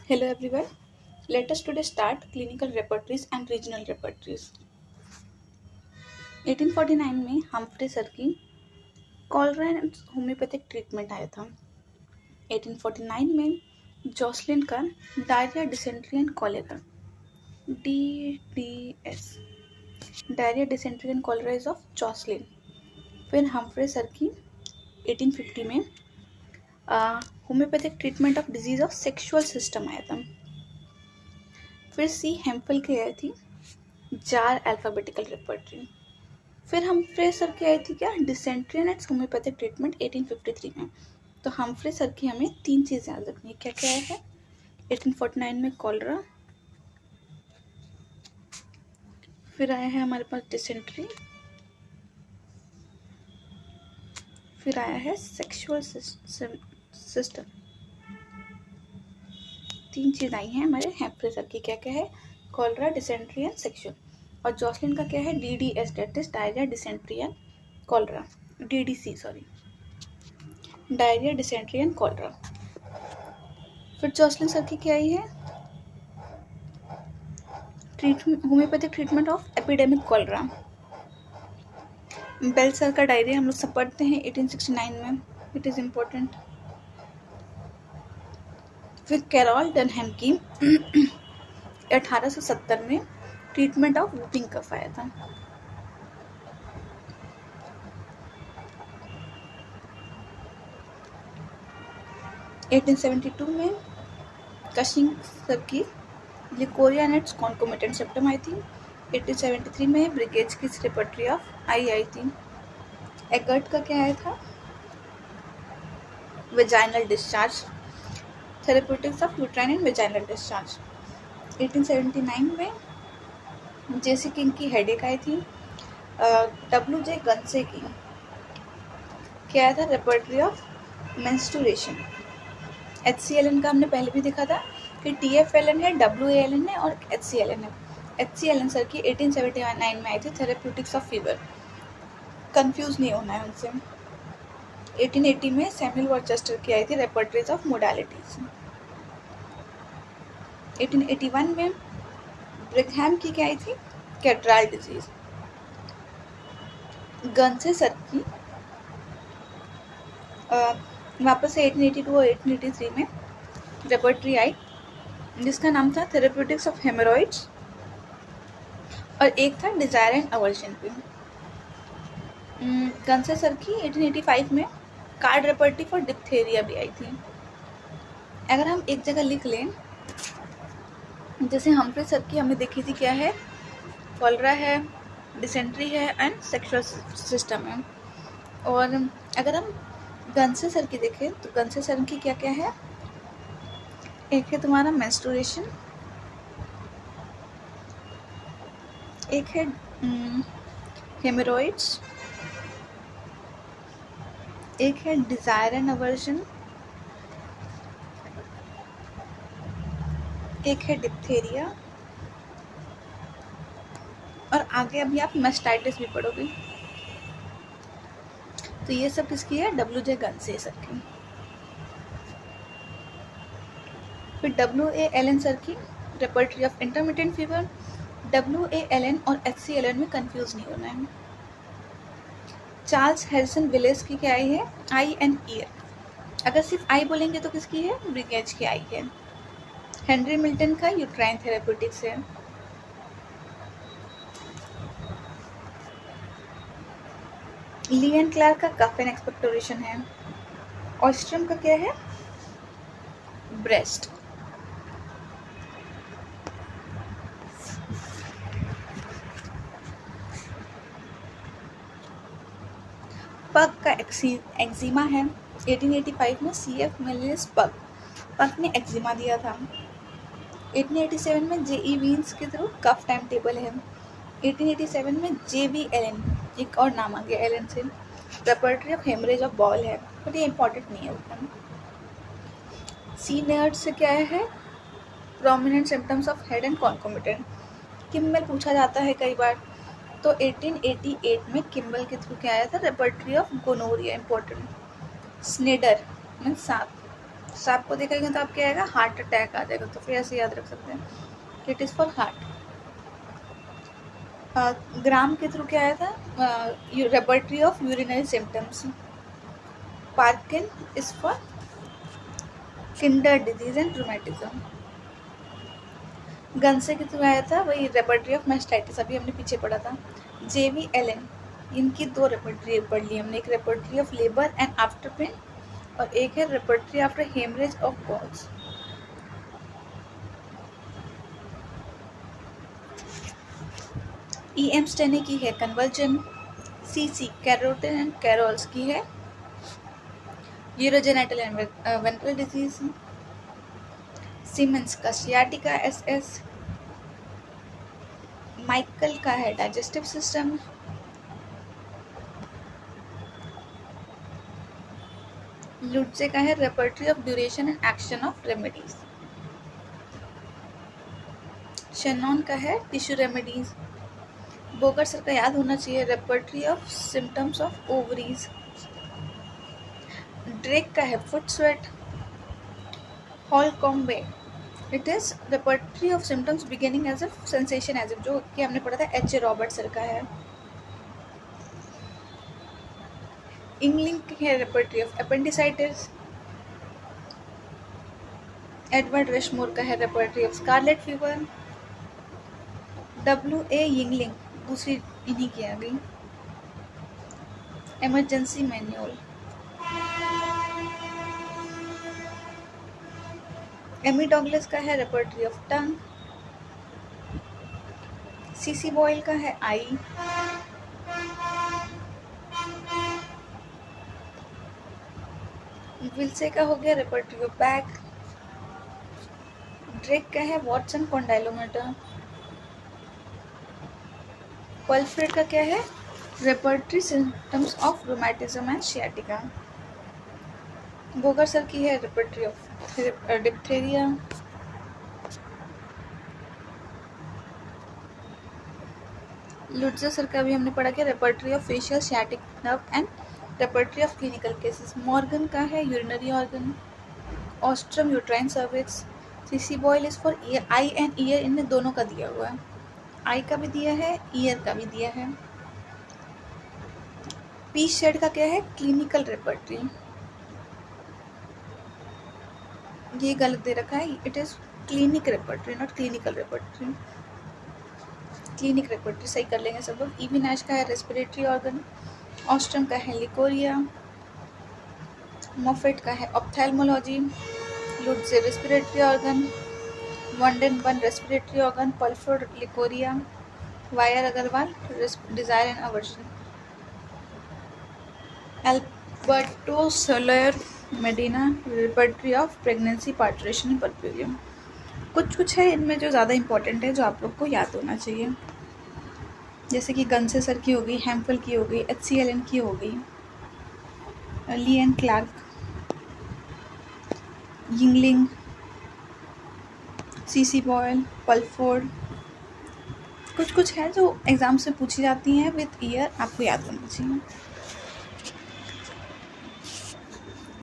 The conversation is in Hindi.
Hello everyone. Let us today start clinical repertories and regional repertories. 1849 में हम्फ्रे सर की कॉलरा एंड होम्योपैथिक ट्रीटमेंट आया था। 1849 में जॉसलिन का diarrhoea dysentery and cholera DDS diarrhoea dysentery and cholera is of Jocelyn. फिर हम्फ्रे सर की 1850 में homeopathic treatment of disease of sexual system आया था। फिर सी हेम्पल की आई थी जार अल्फाबेटिकल रेपर्टरी। फिर हम्फ्रे सर की आई थी क्या dysentery and it's homeopathic treatment 1853 में। तो हम्फ्रे सर की हमें तीन चीज़ें याद रखनी है। क्या क्या है 1849 में कॉलरा, फिर आया है हमारे पास डिसेंट्री, फिर आया है सेक्सुअल सिस्टम। तीन चीज़ आई हैं हमारे हेम्फ्रे सर की। क्या क्या है कॉलरा, डिसेंट्री एंड सेक्सुअल। और जॉसलिन का क्या है DDS that is diarrhoea dysentery and cholera, DDC sorry, diarrhoea dysentery and cholera. फिर जॉसलिन सर की क्या आई है treatment homoeopathic treatment of epidemic cholera. Bell sir का डायरिया हम लोग सब पढ़ते हैं 1869 में, इट इज़ इम्पोर्टेंट। फिर कैरोल डनहैम की 1870 में ट्रीटमेंट ऑफ वूपिंग कफ आया था। एटीन 1872 में कशिंग सर की leucorrhoea and it's concomitant symptom I थी। 1873 में ब्रिगेज की रेपर्टरी ऑफ आई थी। एगर्ट का क्या आया था vaginal discharge, therapeutics of uterine and vaginal discharge. 1879 में जेसी किंग की हेडेक आई थी। WJ गंसे की क्या आया था रेपर्टरी ऑफ मेंस्ट्रुएशन। HCLN का हमने पहले भी देखा था कि TFLN है, WALN है और HCLN है। HCLN सर की 1879 में आई थी थेरेप्यूटिक्स ऑफ फीवर, कंफ्यूज नहीं होना है उनसे। 1880 में सैमुअल वर्चेस्टर की आई थी रेपर्टरीज ऑफ मोडालिटीज। 1881 में ब्रिघैम की क्या आई थी कैटराल डिजीज। गंसे सर की वापस से 1882 और 1883 में रेपर्टरी आई जिसका नाम था थेरेप्यूटिक्स ऑफ हेमोरॉइड्स और एक था डिजायर एंड अवर्जन पे। गंसे सर की 1885 में कार्ड रेपर्टरी फॉर डिप्थेरिया भी आई थी। अगर हम एक जगह लिख लें, जैसे हम्फ्रे सर की हमने देखी थी क्या है कॉलरा है, डिसेंट्री है एंड सेक्सुअल सिस्टम है। और अगर हम गंसे सर की देखें तो गंसे सर की क्या क्या है, एक है तुम्हारा मेंस्ट्रुएशन, एक है हेमोरॉइड्स, एक है डिजायर एंड अवर्जन, एक है डिप्थेरिया और आगे अभी आप मेस्टाइटिस भी पढ़ोगे। तो ये सब किसकी है WJ गंसे सर की। फिर WALN सर की repertory of intermittent fever. WALN और HCLN में कंफ्यूज नहीं होना है। चार्ल्स हैरिसन विलेस की क्या आई है आई एंड ईयर। अगर सिर्फ आई बोलेंगे तो किसकी है ब्रिगेज की आई है। हेनरी मिल्टन का यूट्राइन थेरेप्यूटिक्स है। ली एंड क्लार्क का कफ एंड एक्सपेक्टोरेशन है। ऑस्ट्रम का क्या है ब्रेस्ट। पग का एक्जिमा है। 1885 में CF मिलियस पग ने एक्जिमा दिया था। 1887 में JE वीन्स के थ्रू कफ टाइम टेबल है। 1887 में JVLN एक और नाम आ गया एलन से, repertory of haemorrhage of bowel है, बट ये इंपॉर्टेंट नहीं है उतना। सी नर्ड से क्या है prominent symptoms of head and concomitant. Kimball पूछा जाता है कई बार, तो 1888 में किम्बल के थ्रू क्या आया था repertory of gonorrhoea, important. Snader means सांप, सांप को देखेंगे तो आपके आएगा हार्ट अटैक आ जाएगा, तो फिर ऐसे याद रख सकते हैं कि इट इज़ फॉर हार्ट। ग्राम के थ्रू क्या आया था, repertory of urinary symptoms. Perkin is for Kinder disease and rheumatism. गंसे के थ्रू आया था वही रेपर्टरी ऑफ मास्टाइटिस, अभी हमने पीछे पढ़ा था। जेवी एलन, इनकी दो रेपर्टरी पढ़ ली हमने, एक repertory of labour and after pain और एक है repertory after haemorrhage of bowels. E M. स्टेनी की है कन्वर्जन। सी कैरोटिन एंड कैरोल्स की है यूरोजेनिटल एंड वेंट्रल डिजीज। सीमेंस का सियाटिका एस। माइकल का है डाइजेस्टिव सिस्टम। लुट्जे का है repertory of duration and action of remedies. Shannon का है टिश्यू रेमेडीज। बोगर सर का याद होना चाहिए repertory of symptoms of ovaries. Drake का है foot sweat. Holcombe, it is repertory of symptoms beginning as a sensation as जो कि हमने पढ़ा था एच. रॉबर्ट सर का है। इंगलिंग की है repertory of appendicitis. Edward Rushmore का है repertory of scarlet fever. W.A. यिंगलिंग दूसरी इन्हीं की आ गई, इमरजेंसी मैनुअल। एमी डॉगलस का है repertory of tongue. CC Boyle का है आई। विल्से का हो गया रेपर्टरी ऑफ बैक। ड्रेक का है वॉटसन कॉन्डाइलोमीटर। पल्फ्रेड का क्या है repertory symptoms of rheumatism and sciatica. Boger sir की है repertory of diphtheria. Lutze sir का भी हमने पढ़ा कि repertory of facial sciatic nerve and repertory of clinical cases. Morgan का है urinary organ. Ostrom uterine cervix. C C Boyle is for ear, eye and ear, इनमें दोनों का दिया हुआ है, आई का भी दिया है ईयर का भी दिया है। पी शेड का क्या है क्लिनिकल रेपर्टरी, ये गलत दे रखा है, it is clinic repertory not clinical repertory. Clinic repertory सही कर लेंगे सब लोग। ईवी नैश का है रेस्पिरेटरी ऑर्गन। ऑस्ट्रम का है लिकोरिया। मोफेट का है ऑप्थेल्मोलॉजी। Lutze respiratory organ. वंडन वन रेस्पिरेटरी ऑर्गन। Pulford leucorrhoea. वायर Agarwal desire and aversion. Alberto Soler Medina repertory of pregnancy parturition and puerperium. कुछ है इनमें जो ज़्यादा इंपॉर्टेंट है, जो आप लोग को याद होना चाहिए, जैसे कि गंसे सर की हो गई, हैम्फल की हो गई, HCLN की हो गई, ली एंड क्लार्क, यिंगलिंग, सीसी बॉयल, पल्फोर्ड। कुछ है जो एग्ज़ाम से पूछी जाती हैं विथ ईयर, आपको याद होना चाहिए।